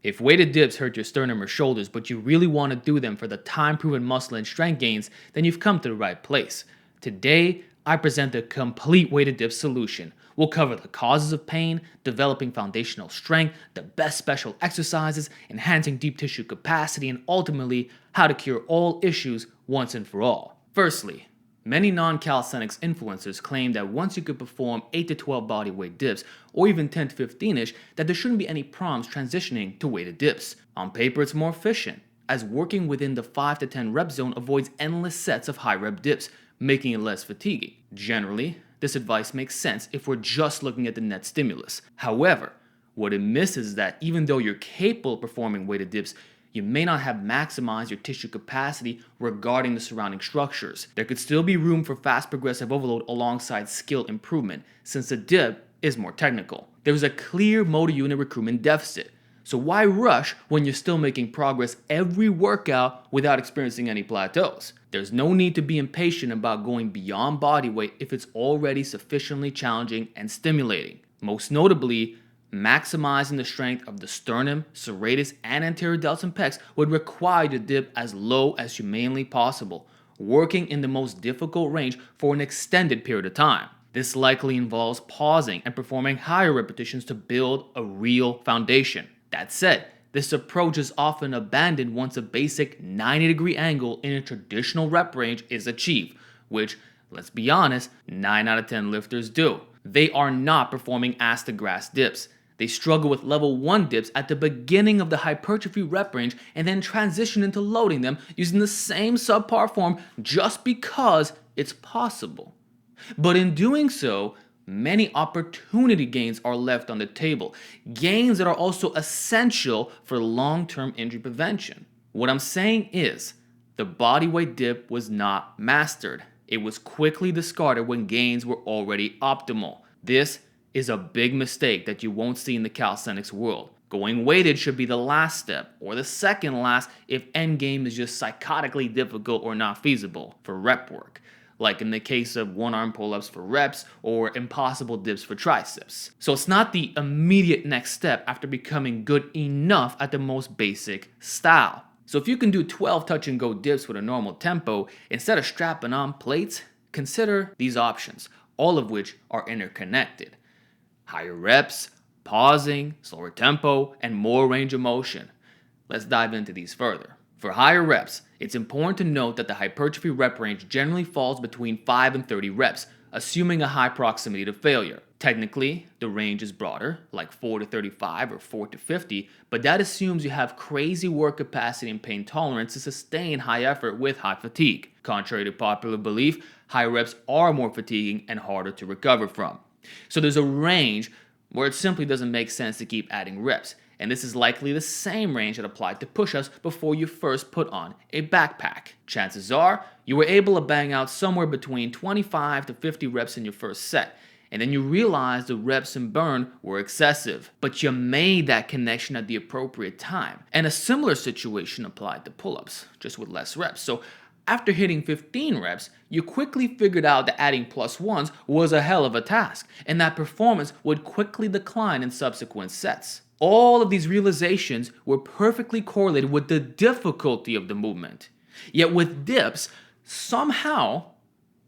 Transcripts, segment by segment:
If weighted dips hurt your sternum or shoulders, but you really want to do them for the time-proven muscle and strength gains, then you've come to the right place. Today, I present the complete weighted dip solution. We'll cover the causes of pain, developing foundational strength, the best special exercises, enhancing deep tissue capacity, and ultimately, how to cure all issues once and for all. Firstly, many non-calisthenics influencers claim that once you could perform 8 to 12 bodyweight dips, or even 10 to 15-ish, that there shouldn't be any problems transitioning to weighted dips. On paper, it's more efficient, as working within the 5 to 10 rep zone avoids endless sets of high rep dips, making it less fatiguing. Generally, this advice makes sense if we're just looking at the net stimulus. However, what it misses is that even though you're capable of performing weighted dips, you may not have maximized your tissue capacity regarding the surrounding structures. There could still be room for fast progressive overload alongside skill improvement, since the dip is more technical. There is a clear motor unit recruitment deficit, so why rush when you're still making progress every workout without experiencing any plateaus? There's no need to be impatient about going beyond body weight if it's already sufficiently challenging and stimulating. Most notably, maximizing the strength of the sternum, serratus, and anterior delts and pecs would require you to dip as low as humanly possible, working in the most difficult range for an extended period of time. This likely involves pausing and performing higher repetitions to build a real foundation. That said, this approach is often abandoned once a basic 90-degree angle in a traditional rep range is achieved, which, let's be honest, 9 out of 10 lifters do. They are not performing ass to grass dips. They struggle with level 1 dips at the beginning of the hypertrophy rep range and then transition into loading them using the same subpar form just because it's possible. But in doing so, many opportunity gains are left on the table, gains that are also essential for long-term injury prevention. What I'm saying is, the bodyweight dip was not mastered. It was quickly discarded when gains were already optimal. This is a big mistake that you won't see in the calisthenics world. Going weighted should be the last step, or the second last if endgame is just psychotically difficult or not feasible for rep work, like in the case of one-arm pull-ups for reps or impossible dips for triceps. So it's not the immediate next step after becoming good enough at the most basic style. So if you can do 12 touch-and-go dips with a normal tempo instead of strapping on plates, consider these options, all of which are interconnected. Higher reps, pausing, slower tempo, and more range of motion. Let's dive into these further. For higher reps, it's important to note that the hypertrophy rep range generally falls between 5 and 30 reps, assuming a high proximity to failure. Technically, the range is broader, like 4 to 35 or 4 to 50, but that assumes you have crazy work capacity and pain tolerance to sustain high effort with high fatigue. Contrary to popular belief, high reps are more fatiguing and harder to recover from. So there's a range where it simply doesn't make sense to keep adding reps. And this is likely the same range that applied to push-ups before you first put on a backpack. Chances are, you were able to bang out somewhere between 25 to 50 reps in your first set, and then you realized the reps and burn were excessive, but you made that connection at the appropriate time. And a similar situation applied to pull-ups, just with less reps. So after hitting 15 reps, you quickly figured out that adding plus ones was a hell of a task, and that performance would quickly decline in subsequent sets. All of these realizations were perfectly correlated with the difficulty of the movement. Yet with dips, somehow,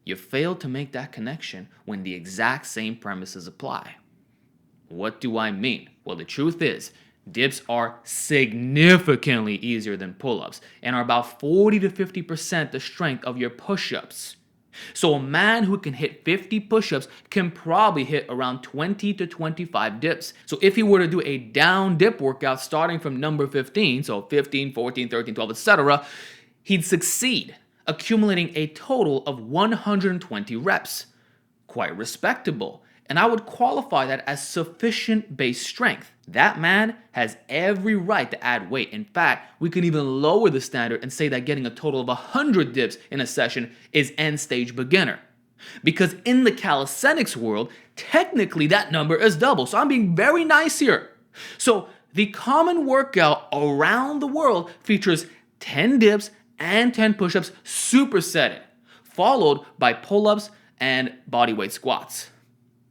you failed to make that connection when the exact same premises apply. What do I mean? Well, the truth is, dips are significantly easier than pull-ups and are about 40 to 50% the strength of your push-ups. So a man who can hit 50 push-ups can probably hit around 20 to 25 dips. So if he were to do a down dip workout starting from number 15, so 15, 14, 13, 12, etc., he'd succeed, accumulating a total of 120 reps. Quite respectable. And I would qualify that as sufficient base strength. That man has every right to add weight. In fact, we can even lower the standard and say that getting a total of 100 dips in a session is end stage beginner. Because in the calisthenics world, technically that number is double. So I'm being very nice here. So the common workout around the world features 10 dips and 10 push-ups supersetted, followed by pull-ups and bodyweight squats.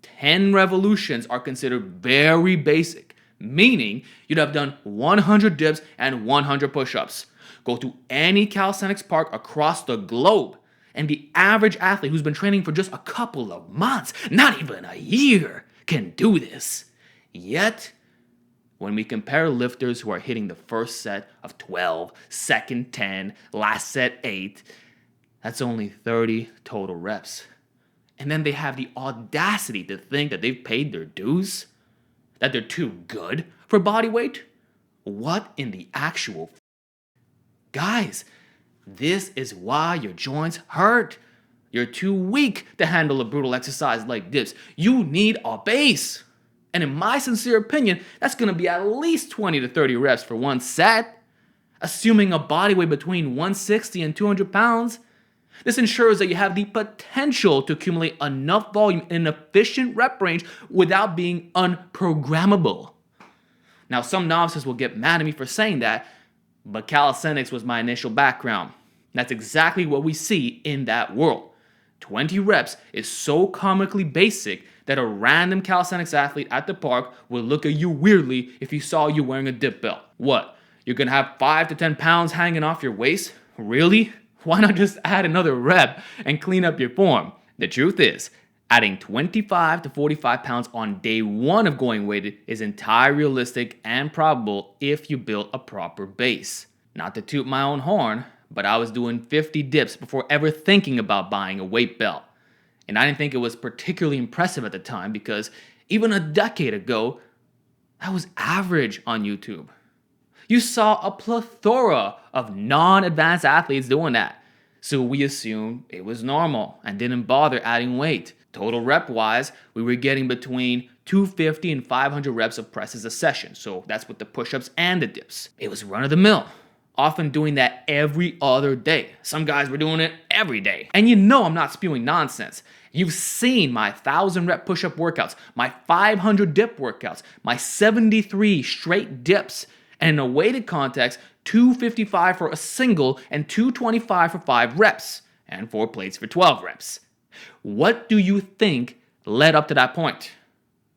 10 revolutions are considered very basic, meaning you'd have done 100 dips and 100 push-ups. Go to any calisthenics park across the globe, and the average athlete who's been training for just a couple of months, not even a year, can do this. Yet, when we compare lifters who are hitting the first set of 12, second 10, last set 8, that's only 30 total reps. And then they have the audacity to think that they've paid their dues? That they're too good for body weight? What in the actual Guys, this is why your joints hurt. You're too weak to handle a brutal exercise like dips. You need a base. And in my sincere opinion, that's going to be at least 20 to 30 reps for one set. Assuming a body weight between 160 and 200 pounds. This ensures that you have the potential to accumulate enough volume in an efficient rep range without being unprogrammable. Now, some novices will get mad at me for saying that, but calisthenics was my initial background. That's exactly what we see in that world. 20 reps is so comically basic that a random calisthenics athlete at the park would look at you weirdly if he saw you wearing a dip belt. What? You're gonna have 5 to 10 pounds hanging off your waist? Really? Why not just add another rep and clean up your form? The truth is, adding 25 to 45 pounds on day 1 of going weighted is entirely realistic and probable if you build a proper base. Not to toot my own horn, but I was doing 50 dips before ever thinking about buying a weight belt. And I didn't think it was particularly impressive at the time because even a decade ago, that was average on YouTube. You saw a plethora of non-advanced athletes doing that. So we assumed it was normal and didn't bother adding weight. Total rep-wise, we were getting between 250 and 500 reps of presses a session. So that's with the push-ups and the dips. It was run-of-the-mill. Often doing that every other day. Some guys were doing it every day. And you know I'm not spewing nonsense. You've seen my 1,000 rep push-up workouts, my 500 dip workouts, my 73 straight dips, and in a weighted context, 255 for a single and 225 for 5 reps, and 4 plates for 12 reps. What do you think led up to that point?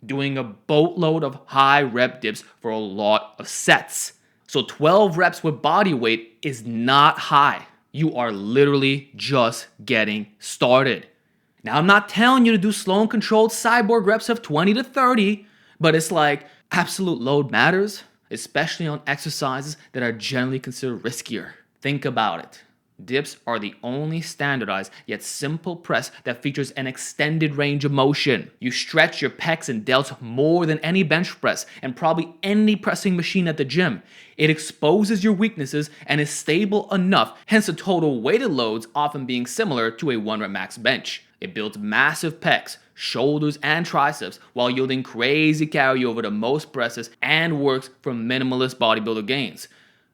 Doing a boatload of high rep dips for a lot of sets. So 12 reps with body weight is not high. You are literally just getting started. Now, I'm not telling you to do slow and controlled cyborg reps of 20 to 30, but it's like absolute load matters, especially on exercises that are generally considered riskier. Think about it. Dips are the only standardized yet simple press that features an extended range of motion. You stretch your pecs and delts more than any bench press and probably any pressing machine at the gym. It exposes your weaknesses and is stable enough, hence the total weighted loads often being similar to a 1 rep max bench. It builds massive pecs, shoulders, and triceps while yielding crazy carryover to most presses and works for minimalist bodybuilder gains.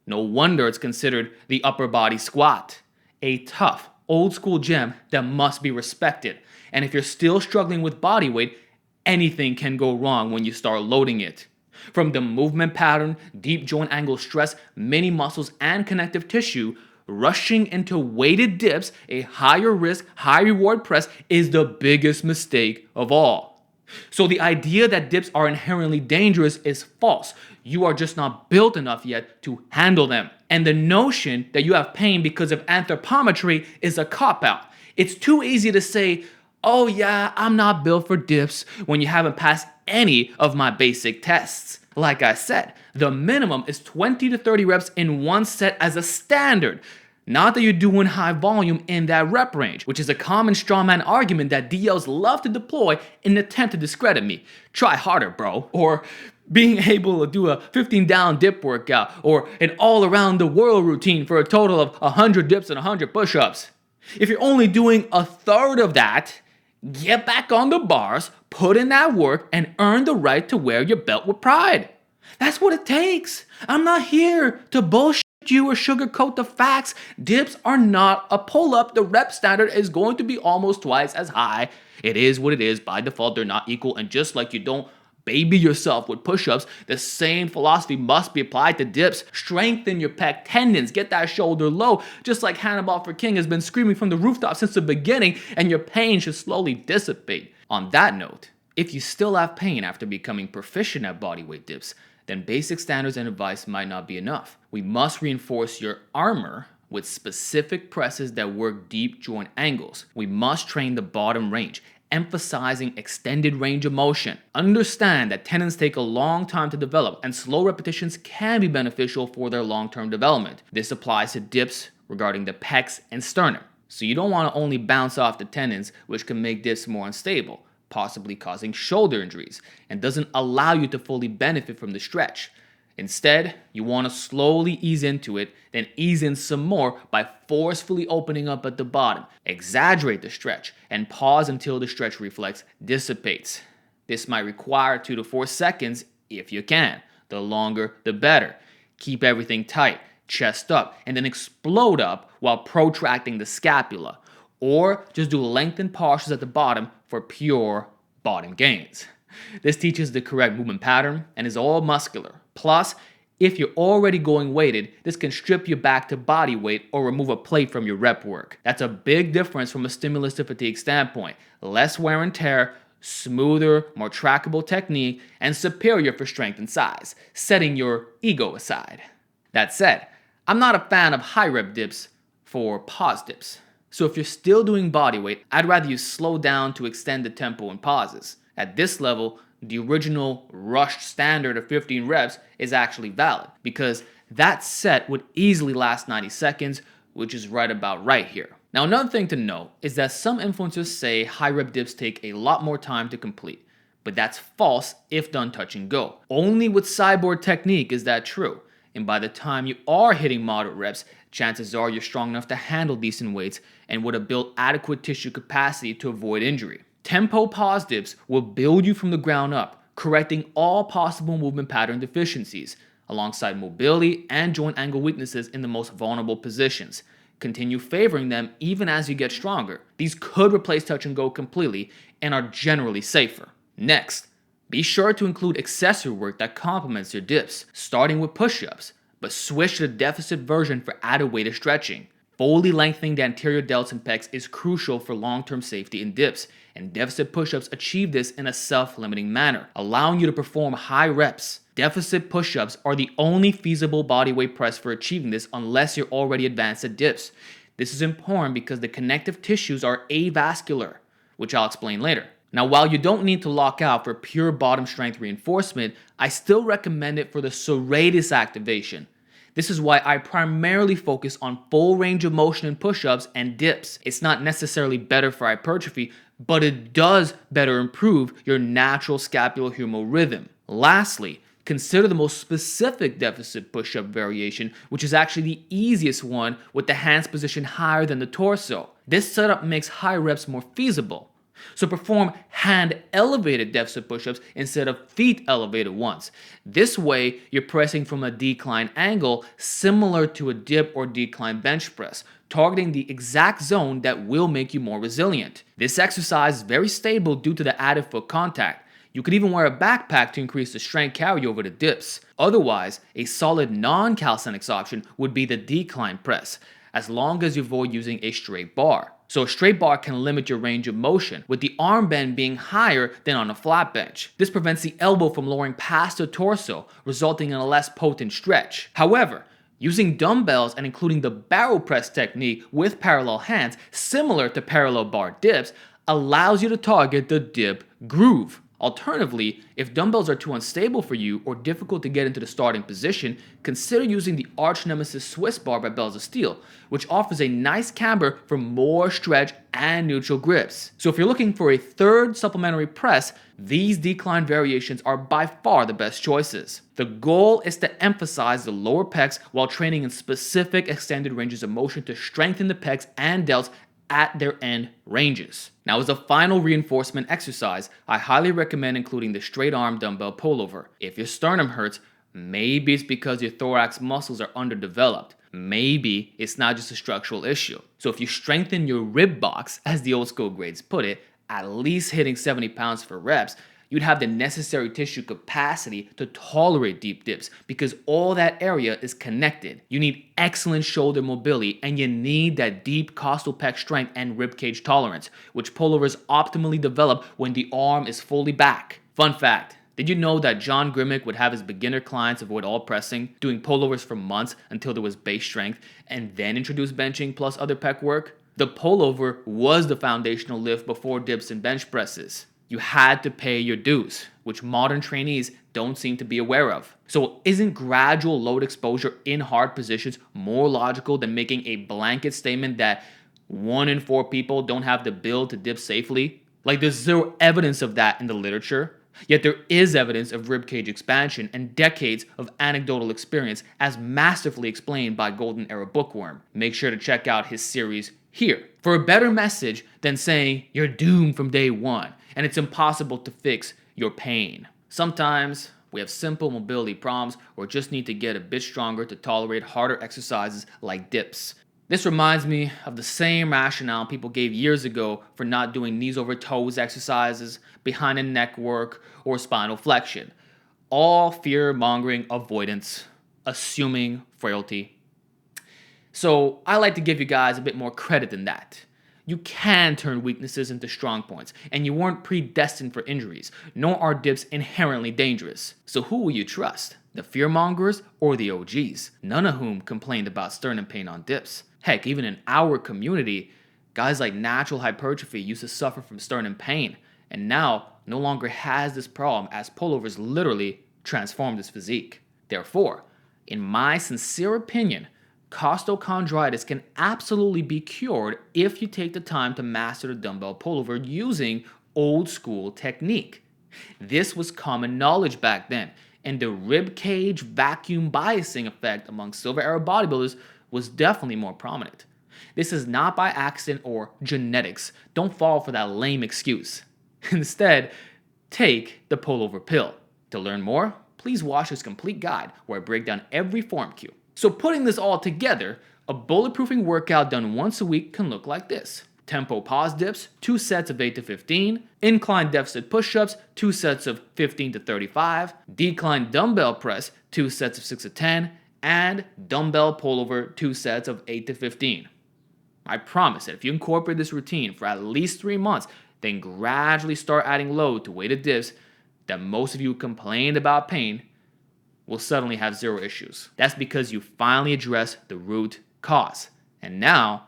No wonder it's considered the upper body squat. A tough, old school gym that must be respected. And if you're still struggling with body weight, anything can go wrong when you start loading it. From the movement pattern, deep joint angle stress, mini muscles, and connective tissue, rushing into weighted dips, a higher risk, high reward press, is the biggest mistake of all. So the idea that dips are inherently dangerous is false. You are just not built enough yet to handle them. And the notion that you have pain because of anthropometry is a cop-out. It's too easy to say, oh yeah, I'm not built for dips when you haven't passed any of my basic tests. Like I said, the minimum is 20 to 30 reps in one set as a standard. Not that you're doing high volume in that rep range, which is a common strawman argument that DLs love to deploy in an attempt to discredit me. Try harder, bro. Or being able to do a 15 down dip workout, or an all around the world routine for a total of 100 dips and 100 push-ups. If you're only doing a third of that, get back on the bars, put in that work, and earn the right to wear your belt with pride. That's what it takes. I'm not here to bullshit you or sugarcoat the facts. Dips are not a pull-up. The rep standard is going to be almost twice as high. It is what it is. By default, they're not equal. And just like you don't baby yourself with push-ups, the same philosophy must be applied to dips. Strengthen your pec tendons. Get that shoulder low. Just like Hannibal for King has been screaming from the rooftop since the beginning, and your pain should slowly dissipate. On that note, if you still have pain after becoming proficient at bodyweight dips, then basic standards and advice might not be enough. We must reinforce your armor with specific presses that work deep joint angles. We must train the bottom range, emphasizing extended range of motion. Understand that tendons take a long time to develop, and slow repetitions can be beneficial for their long-term development. This applies to dips regarding the pecs and sternum. So you don't want to only bounce off the tendons, which can make dips more unstable, possibly causing shoulder injuries, and doesn't allow you to fully benefit from the stretch. Instead, you want to slowly ease into it, then ease in some more by forcefully opening up at the bottom. Exaggerate the stretch and pause until the stretch reflex dissipates. This might require 2 to 4 seconds if you can. The longer, the better. Keep everything tight, chest up, and then explode up while protracting the scapula. Or just do lengthened pauses at the bottom for pure bottom gains. This teaches the correct movement pattern and is all muscular. Plus, if you're already going weighted, this can strip you back to body weight or remove a plate from your rep work. That's a big difference from a stimulus to fatigue standpoint. Less wear and tear, smoother, more trackable technique, and superior for strength and size, setting your ego aside. That said, I'm not a fan of high rep dips for pause dips. So if you're still doing body weight, I'd rather you slow down to extend the tempo and pauses. At this level, the original rushed standard of 15 reps is actually valid because that set would easily last 90 seconds, which is right about right here. Now, another thing to note is that some influencers say high rep dips take a lot more time to complete, but that's false if done touch and go. Only with sideboard technique is that true, and by the time you are hitting moderate reps, chances are you're strong enough to handle decent weights and would have built adequate tissue capacity to avoid injury. Tempo pause dips will build you from the ground up, correcting all possible movement pattern deficiencies, alongside mobility and joint angle weaknesses in the most vulnerable positions. Continue favoring them even as you get stronger. These could replace touch and go completely and are generally safer. Next, be sure to include accessory work that complements your dips, starting with push-ups, but switch to the deficit version for added weight of stretching. Fully lengthening the anterior delts and pecs is crucial for long-term safety in dips, and deficit push-ups achieve this in a self-limiting manner, allowing you to perform high reps. Deficit push-ups are the only feasible bodyweight press for achieving this unless you're already advanced at dips. This is important because the connective tissues are avascular, which I'll explain later. Now, while you don't need to lock out for pure bottom strength reinforcement, I still recommend it for the serratus activation. This is why I primarily focus on full range of motion in push-ups and dips. It's not necessarily better for hypertrophy, but it does better improve your natural scapulohumeral rhythm. Lastly, consider the most specific deficit push-up variation, which is actually the easiest one with the hands positioned higher than the torso. This setup makes high reps more feasible. So perform hand-elevated deficit push-ups instead of feet-elevated ones. This way, you're pressing from a decline angle similar to a dip or decline bench press, targeting the exact zone that will make you more resilient. This exercise is very stable due to the added foot contact. You could even wear a backpack to increase the strength carry over the dips. Otherwise, a solid non-calisthenics option would be the decline press, as long as you avoid using a straight bar. So a straight bar can limit your range of motion, with the arm bend being higher than on a flat bench. This prevents the elbow from lowering past the torso, resulting in a less potent stretch. However, using dumbbells and including the barrel press technique with parallel hands, similar to parallel bar dips, allows you to target the dip groove. Alternatively, if dumbbells are too unstable for you or difficult to get into the starting position, consider using the arch nemesis Swiss bar by Bells of Steel, which offers a nice camber for more stretch and neutral grips. So if you're looking for a third supplementary press, these decline variations are by far the best choices. The goal is to emphasize the lower pecs while training in specific extended ranges of motion to strengthen the pecs and delts at their end ranges. Now, as a final reinforcement exercise, I highly recommend including the straight arm dumbbell pullover. If your sternum hurts, maybe it's because your thorax muscles are underdeveloped. Maybe it's not just a structural issue. So if you strengthen your rib box, as the old school grades put it, at least hitting 70 pounds for reps, you'd have the necessary tissue capacity to tolerate deep dips because all that area is connected. You need excellent shoulder mobility and you need that deep costal pec strength and ribcage tolerance, which pullovers optimally develop when the arm is fully back. Fun fact, Did you know that John Grimmick would have his beginner clients avoid all pressing, doing pullovers for months until there was base strength, and then introduce benching plus other pec work? The pullover was the foundational lift before dips and bench presses. You had to pay your dues, which modern trainees don't seem to be aware of. So isn't gradual load exposure in hard positions more logical than making a blanket statement that 1 in 4 people don't have the build to dip safely? Like, there's zero evidence of that in the literature. Yet there is evidence of ribcage expansion and decades of anecdotal experience as masterfully explained by Golden Era Bookworm. Make sure to check out his series here for a better message than saying you're doomed from day one and it's impossible to fix your pain. Sometimes we have simple mobility problems or just need to get a bit stronger to tolerate harder exercises like dips. This reminds me of the same rationale people gave years ago for not doing knees over toes exercises, behind and neck work, or spinal flexion. All fear-mongering avoidance, assuming frailty. So I like to give you guys a bit more credit than that. You can turn weaknesses into strong points, and you weren't predestined for injuries, nor are dips inherently dangerous. So who will you trust? The fear-mongers or the OGs? None of whom complained about sternum pain on dips. Heck, even in our community, guys like Natural Hypertrophy used to suffer from sternum pain, and now no longer has this problem as pullovers literally transformed his physique. Therefore, in my sincere opinion, costochondritis can absolutely be cured if you take the time to master the dumbbell pullover using old school technique. This was common knowledge back then, and the rib cage vacuum biasing effect among silver era bodybuilders was definitely more prominent. This is not by accident or genetics. Don't fall for that lame excuse. Instead, take the pullover pill. To learn more, please watch this complete guide where I break down every form cue. So putting this all together, a bulletproofing workout done once a week can look like this. Tempo pause dips, 2 sets of 8 to 15, incline deficit push-ups, 2 sets of 15 to 35, decline dumbbell press, 2 sets of 6 to 10, and dumbbell pullover, 2 sets of 8 to 15. I promise that if you incorporate this routine for at least 3 months, then gradually start adding load to weighted dips that most of you complained about pain, will suddenly have 0 issues. That's because you finally address the root cause. And now,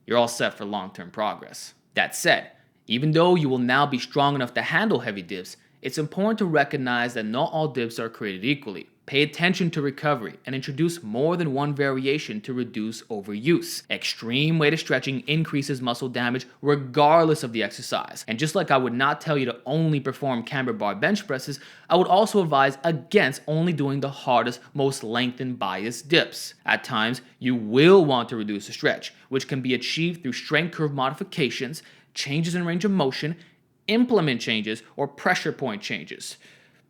you're all set for long-term progress. That said, even though you will now be strong enough to handle heavy dips, it's important to recognize that not all dips are created equally. Pay attention to recovery and introduce more than one variation to reduce overuse. Extreme weighted stretching increases muscle damage regardless of the exercise. And just like I would not tell you to only perform camber bar bench presses, I would also advise against only doing the hardest, most lengthened bias dips. At times, you will want to reduce the stretch, which can be achieved through strength curve modifications, changes in range of motion, implement changes, or pressure point changes.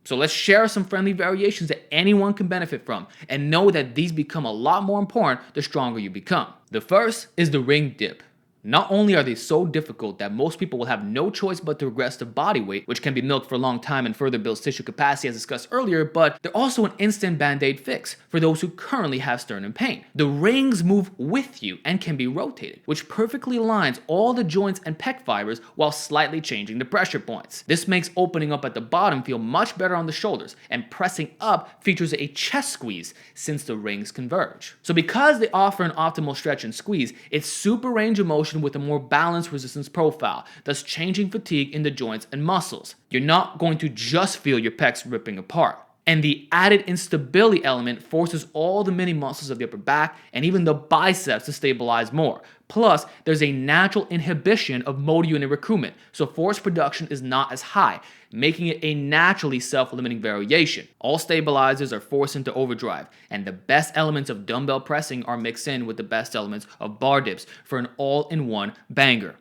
So let's share some friendly variations that anyone can benefit from, and know that these become a lot more important the stronger you become. The first is the ring dip. Not only are they so difficult that most people will have no choice but to regress to body weight, which can be milked for a long time and further builds tissue capacity as discussed earlier, but they're also an instant band-aid fix for those who currently have sternum pain. The rings move with you and can be rotated, which perfectly aligns all the joints and pec fibers while slightly changing the pressure points. This makes opening up at the bottom feel much better on the shoulders, and pressing up features a chest squeeze since the rings converge. So because they offer an optimal stretch and squeeze, it's super range of motion with a more balanced resistance profile, thus changing fatigue in the joints and muscles. You're not going to just feel your pecs ripping apart. And the added instability element forces all the mini muscles of the upper back and even the biceps to stabilize more. Plus, there's a natural inhibition of motor unit recruitment, so force production is not as high, making it a naturally self-limiting variation. All stabilizers are forced into overdrive, and the best elements of dumbbell pressing are mixed in with the best elements of bar dips for an all-in-one banger.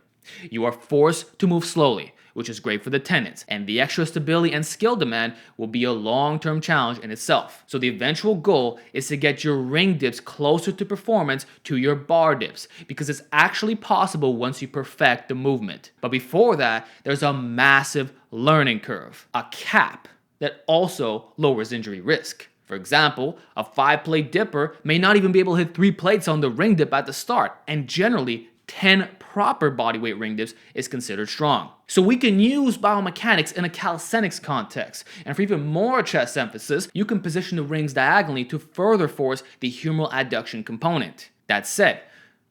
You are forced to move slowly, which is great for the tendons, and the extra stability and skill demand will be a long-term challenge in itself. So the eventual goal is to get your ring dips closer to performance to your bar dips, because it's actually possible once you perfect the movement. But before that, there's a massive learning curve, a cap that also lowers injury risk. For example, a 5-plate dipper may not even be able to hit 3 plates on the ring dip at the start, and generally 10 proper bodyweight ring dips is considered strong. So we can use biomechanics in a calisthenics context. And for even more chest emphasis, you can position the rings diagonally to further force the humeral adduction component. That said,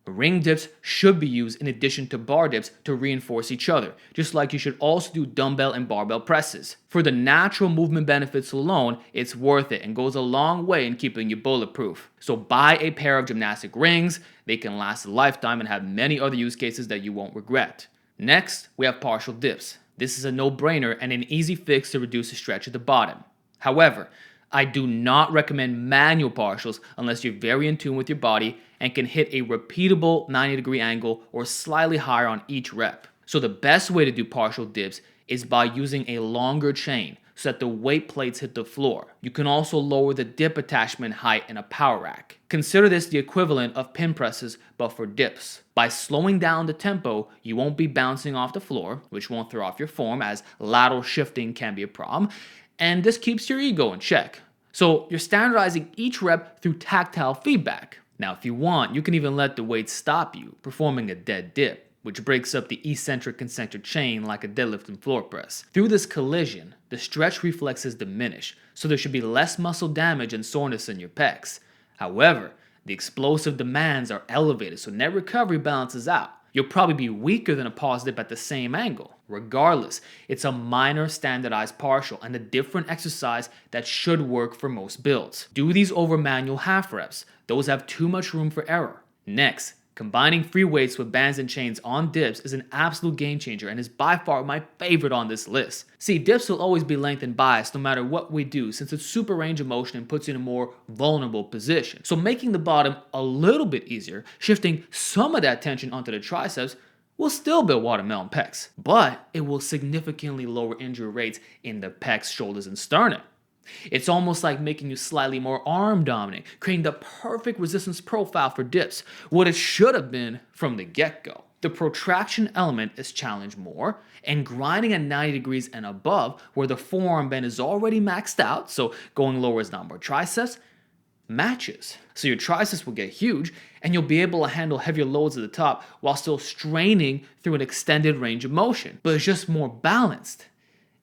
ring dips should be used in addition to bar dips to reinforce each other, just like you should also do dumbbell and barbell presses. For the natural movement benefits alone, it's worth it and goes a long way in keeping you bulletproof. So buy a pair of gymnastic rings. They can last a lifetime and have many other use cases that you won't regret. Next, we have partial dips. This is a no-brainer and an easy fix to reduce the stretch at the bottom. However, I do not recommend manual partials unless you're very in tune with your body and can hit a repeatable 90-degree angle or slightly higher on each rep. So the best way to do partial dips is by using a longer chain so that the weight plates hit the floor. You can also lower the dip attachment height in a power rack. Consider this the equivalent of pin presses but for dips. By slowing down the tempo, you won't be bouncing off the floor, which won't throw off your form as lateral shifting can be a problem, and this keeps your ego in check. So you're standardizing each rep through tactile feedback. Now if you want, you can even let the weight stop you, performing a dead dip, which breaks up the eccentric-concentric chain like a deadlift and floor press. Through this collision, the stretch reflexes diminish, so there should be less muscle damage and soreness in your pecs. However, the explosive demands are elevated, so net recovery balances out. You'll probably be weaker than a pause dip at the same angle. Regardless, it's a minor standardized partial and a different exercise that should work for most builds. Do these over manual half reps. Those have too much room for error. Next, combining free weights with bands and chains on dips is an absolute game changer and is by far my favorite on this list. See, dips will always be length and biased no matter what we do since it's super range of motion and puts you in a more vulnerable position. So making the bottom a little bit easier, shifting some of that tension onto the triceps, will still build watermelon pecs, but it will significantly lower injury rates in the pecs, shoulders, and sternum. It's almost like making you slightly more arm dominant, creating the perfect resistance profile for dips, what it should have been from the get-go. The protraction element is challenged more, and grinding at 90 degrees and above, where the forearm bend is already maxed out, so going lower is not more triceps, matches. So your triceps will get huge, and you'll be able to handle heavier loads at the top while still straining through an extended range of motion, but it's just more balanced.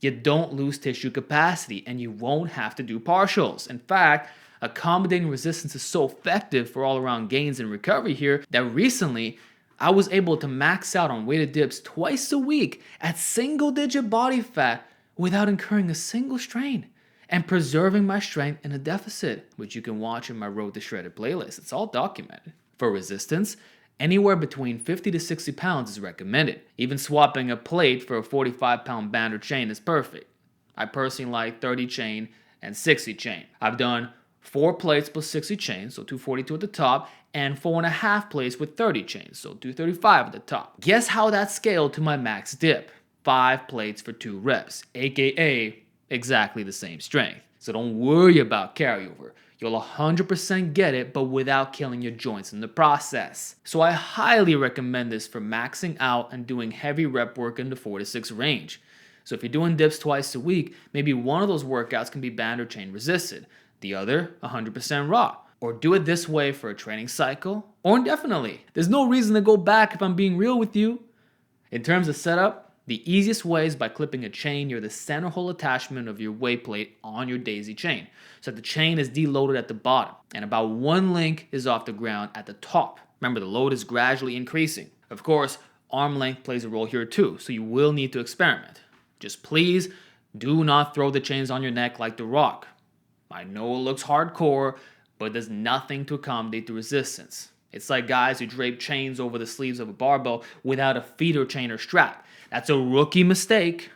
You don't lose tissue capacity and you won't have to do partials. In fact, accommodating resistance is so effective for all-around gains and recovery here that recently I was able to max out on weighted dips twice a week at single-digit body fat without incurring a single strain and preserving my strength in a deficit, which you can watch in my Road to Shredded playlist. It's all documented. For resistance, anywhere between 50 to 60 pounds is recommended. Even swapping a plate for a 45-pound band or chain is perfect. I personally like 30 chain and 60 chain. I've done 4 plates plus 60 chains, so 242 at the top, and 4.5 plates with 30 chains, so 235 at the top. Guess how that scaled to my max dip? 5 plates for 2 reps, aka exactly the same strength. So don't worry about carryover. You'll 100% get it, but without killing your joints in the process. So I highly recommend this for maxing out and doing heavy rep work in the 4 to 6 range. So if you're doing dips twice a week, maybe one of those workouts can be band or chain resisted, the other 100% raw. Or do it this way for a training cycle, or indefinitely. There's no reason to go back if I'm being real with you. In terms of setup, the easiest way is by clipping a chain near the center hole attachment of your weight plate on your daisy chain, so that the chain is deloaded at the bottom, and about 1 link is off the ground at the top. Remember, the load is gradually increasing. Of course, arm length plays a role here too, so you will need to experiment. Just please do not throw the chains on your neck like The Rock. I know it looks hardcore, but there's nothing to accommodate the resistance. It's like guys who drape chains over the sleeves of a barbell without a feeder chain or strap. That's a rookie mistake.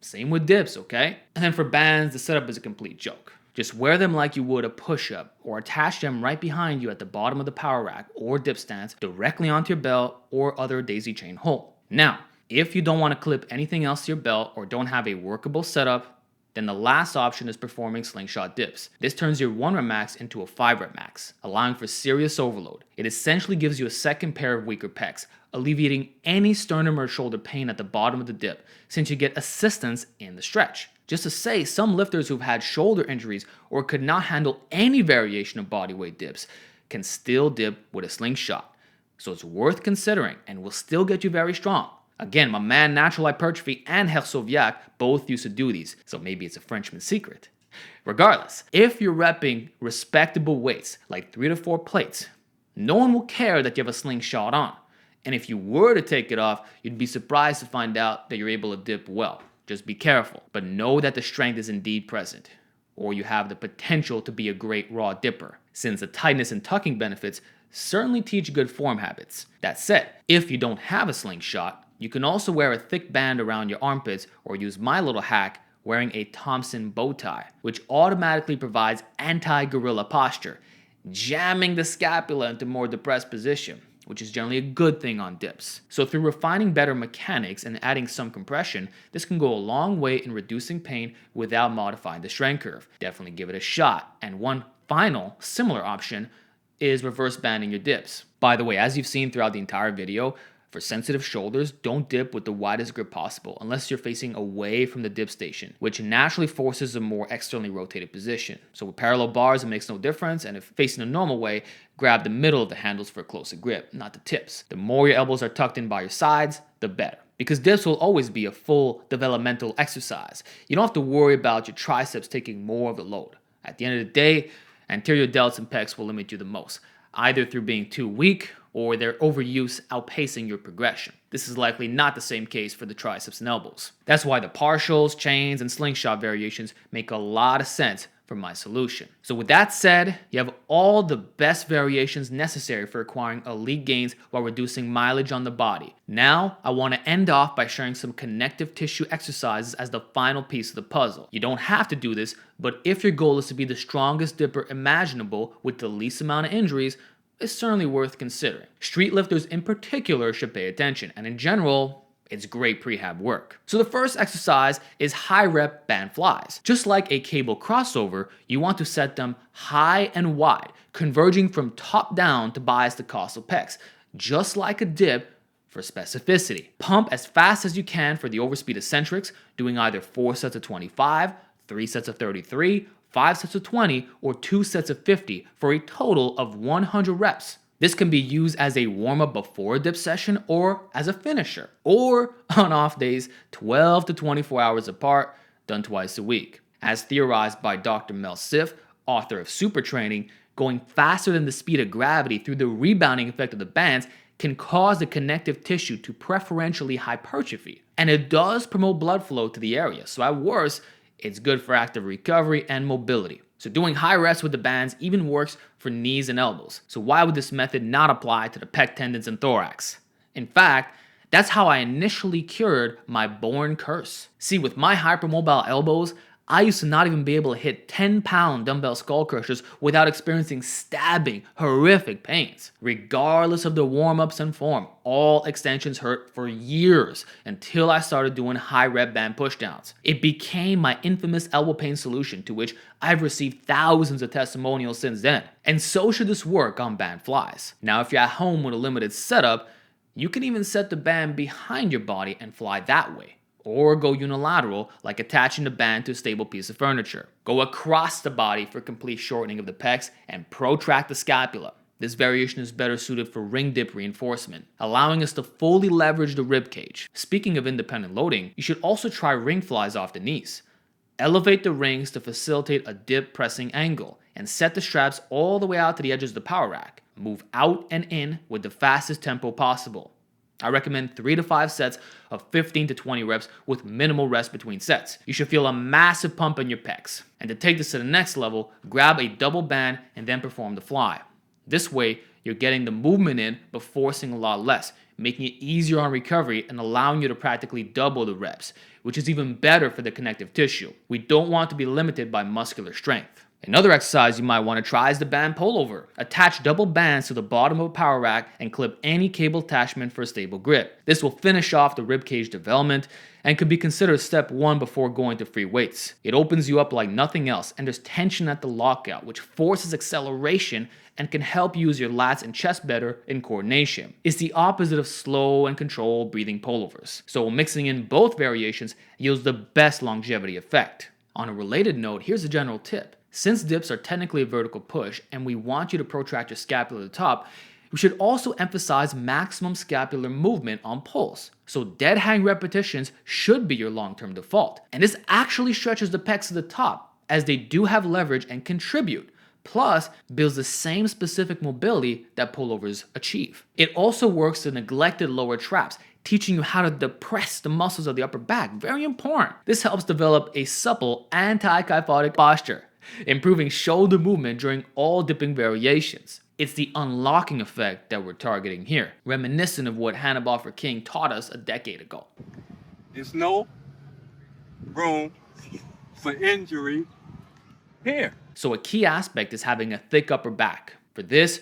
Same with dips, okay? And then for bands, the setup is a complete joke. Just wear them like you would a push-up, or attach them right behind you at the bottom of the power rack or dip stance directly onto your belt or other daisy chain hole. Now, if you don't want to clip anything else to your belt or don't have a workable setup, then the last option is performing slingshot dips. This turns your 1 rep max into a 5 rep max, allowing for serious overload. It essentially gives you a second pair of weaker pecs, alleviating any sternum or shoulder pain at the bottom of the dip, since you get assistance in the stretch. Just to say, some lifters who've had shoulder injuries or could not handle any variation of bodyweight dips can still dip with a slingshot. So it's worth considering and will still get you very strong. Again, my man Natural Hypertrophy and Hersoviac both used to do these, so maybe it's a Frenchman's secret. Regardless, if you're repping respectable weights, like 3 to 4 plates, no one will care that you have a slingshot on. And if you were to take it off, you'd be surprised to find out that you're able to dip well. Just be careful, but know that the strength is indeed present, or you have the potential to be a great raw dipper, since the tightness and tucking benefits certainly teach good form habits. That said, if you don't have a slingshot, you can also wear a thick band around your armpits or use my little hack, wearing a Thompson bow tie, which automatically provides anti-gorilla posture, jamming the scapula into more depressed position, which is generally a good thing on dips. So through refining better mechanics and adding some compression, this can go a long way in reducing pain without modifying the strength curve. Definitely give it a shot. And one final similar option is reverse banding your dips. By the way, as you've seen throughout the entire video, for sensitive shoulders, don't dip with the widest grip possible unless you're facing away from the dip station, which naturally forces a more externally rotated position. So with parallel bars, it makes no difference, and if facing a normal way, grab the middle of the handles for a closer grip, not the tips. The more your elbows are tucked in by your sides, the better. Because dips will always be a full developmental exercise. You don't have to worry about your triceps taking more of the load. At the end of the day, anterior delts and pecs will limit you the most, either through being too weak or their overuse outpacing your progression. This is likely not the same case for the triceps and elbows. That's why the partials, chains, and slingshot variations make a lot of sense for my solution. So with that said, you have all the best variations necessary for acquiring elite gains while reducing mileage on the body. Now, I want to end off by sharing some connective tissue exercises as the final piece of the puzzle. You don't have to do this, but if your goal is to be the strongest dipper imaginable with the least amount of injuries, it's certainly worth considering. Street lifters in particular should pay attention, and in general, it's great prehab work. So the first exercise is high rep band flies. Just like a cable crossover, you want to set them high and wide, converging from top down to bias the costal pecs, just like a dip for specificity. Pump as fast as you can for the overspeed eccentrics, doing either 4 sets of 25, 3 sets of 33, 5 sets of 20, or 2 sets of 50 for a total of 100 reps. This can be used as a warm-up before a dip session or as a finisher, or on off days 12 to 24 hours apart, done twice a week. As theorized by Dr. Mel Siff, author of Super Training, going faster than the speed of gravity through the rebounding effect of the bands can cause the connective tissue to preferentially hypertrophy. And it does promote blood flow to the area, so at worst, it's good for active recovery and mobility. So doing high reps with the bands even works for knees and elbows. So why would this method not apply to the pec tendons and thorax? In fact, that's how I initially cured my born curse. See, with my hypermobile elbows, I used to not even be able to hit 10-pound dumbbell skull crushers without experiencing stabbing, horrific pains. Regardless of the warm-ups and form, all extensions hurt for years until I started doing high rep band pushdowns. It became my infamous elbow pain solution, to which I've received thousands of testimonials since then. And so should this work on band flies. Now, if you're at home with a limited setup, you can even set the band behind your body and fly that way. Or go unilateral, like attaching the band to a stable piece of furniture. Go across the body for complete shortening of the pecs and protract the scapula. This variation is better suited for ring dip reinforcement, allowing us to fully leverage the rib cage. Speaking of independent loading, you should also try ring flies off the knees. Elevate the rings to facilitate a dip pressing angle, and set the straps all the way out to the edges of the power rack. Move out and in with the fastest tempo possible. I recommend 3 to 5 sets of 15 to 20 reps with minimal rest between sets. You should feel a massive pump in your pecs. And to take this to the next level, grab a double band and then perform the fly. This way, you're getting the movement in but forcing a lot less, making it easier on recovery and allowing you to practically double the reps, which is even better for the connective tissue. We don't want to be limited by muscular strength. Another exercise you might want to try is the band pullover. Attach double bands to the bottom of a power rack and clip any cable attachment for a stable grip. This will finish off the ribcage development and could be considered step 1 before going to free weights. It opens you up like nothing else, and there's tension at the lockout, which forces acceleration and can help you use your lats and chest better in coordination. It's the opposite of slow and controlled breathing pullovers. So mixing in both variations yields the best longevity effect. On a related note, here's a general tip. Since dips are technically a vertical push and we want you to protract your scapula to the top, We should also emphasize maximum scapular movement on pulls. So dead hang repetitions should be your long-term default. And this actually stretches the pecs to the top, as they do have leverage and contribute, plus builds the same specific mobility that pullovers achieve. It also works the neglected lower traps, teaching you how to depress the muscles of the upper back. Very important. This helps develop a supple anti-kyphotic posture, improving shoulder movement during all dipping variations. It's the unlocking effect that we're targeting here, reminiscent of what Hannibal King taught us a decade ago. There's no room for injury here. So a key aspect is having a thick upper back. For this,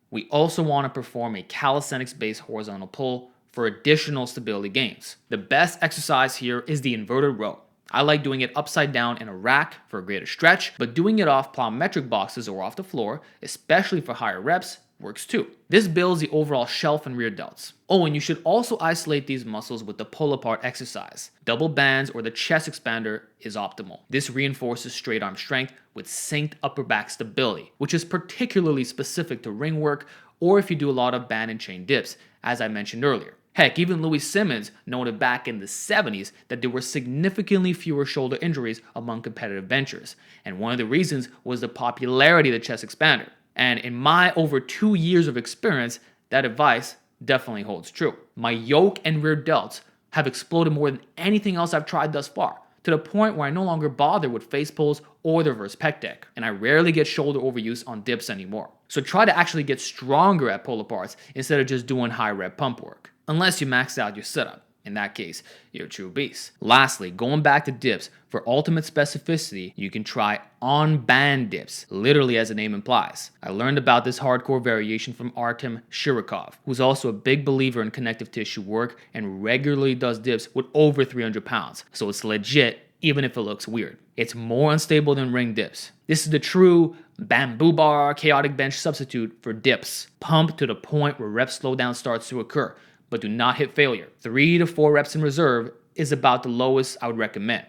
we also want to perform a calisthenics-based horizontal pull for additional stability gains. The best exercise here is the inverted row. I like doing it upside down in a rack for a greater stretch, but doing it off plyometric boxes or off the floor, especially for higher reps, works too. This builds the overall shelf and rear delts. Oh, and you should also isolate these muscles with the pull apart exercise. Double bands or the chest expander is optimal. This reinforces straight arm strength with synced upper back stability, which is particularly specific to ring work or if you do a lot of band and chain dips, as I mentioned earlier. Heck, even Louis Simmons noted back in the 70s that there were significantly fewer shoulder injuries among competitive benchers, and one of the reasons was the popularity of the chest expander. And in my over 2 years of experience, that advice definitely holds true. My yoke and rear delts have exploded more than anything else I've tried thus far, to the point where I no longer bother with face pulls or the reverse pec deck, and I rarely get shoulder overuse on dips anymore. So try to actually get stronger at pull aparts instead of just doing high rep pump work. Unless you max out your setup. In that case, you're a true beast. Lastly, going back to dips, for ultimate specificity, you can try on-band dips, literally as the name implies. I learned about this hardcore variation from Artem Shirokov, who's also a big believer in connective tissue work and regularly does dips with over 300 pounds. So it's legit, even if it looks weird. It's more unstable than ring dips. This is the true bamboo bar chaotic bench substitute for dips, pumped to the point where rep slowdown starts to occur, but do not hit failure. 3 to 4 reps in reserve is about the lowest I would recommend.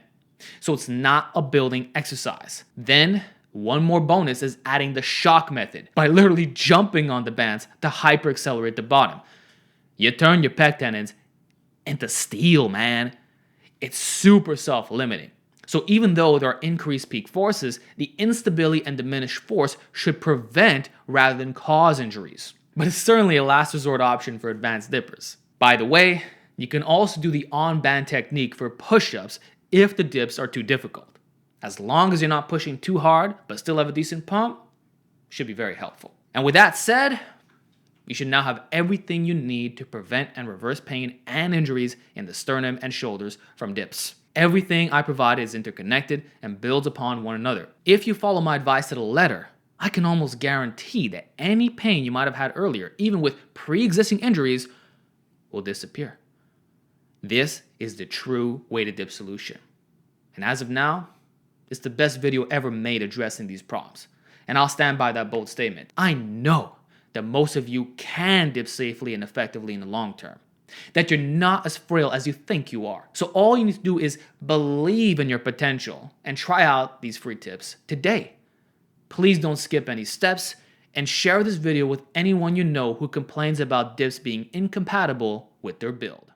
So it's not a building exercise. Then, one more bonus is adding the shock method by literally jumping on the bands to hyper accelerate the bottom. You turn your pec tendons into steel, man. It's super self-limiting. So even though there are increased peak forces, the instability and diminished force should prevent rather than cause injuries. But it's certainly a last resort option for advanced dippers. By the way, you can also do the on-band technique for push-ups if the dips are too difficult. As long as you're not pushing too hard but still have a decent pump, should be very helpful. And with that said, you should now have everything you need to prevent and reverse pain and injuries in the sternum and shoulders from dips. Everything I provide is interconnected and builds upon one another. If you follow my advice to the letter, I can almost guarantee that any pain you might have had earlier, even with pre-existing injuries, will disappear. This is the true weighted dip solution. And as of now, it's the best video ever made addressing these problems. And I'll stand by that bold statement. I know that most of you can dip safely and effectively in the long term. That you're not as frail as you think you are. So all you need to do is believe in your potential and try out these free tips today. Please don't skip any steps and share this video with anyone you know who complains about dips being incompatible with their build.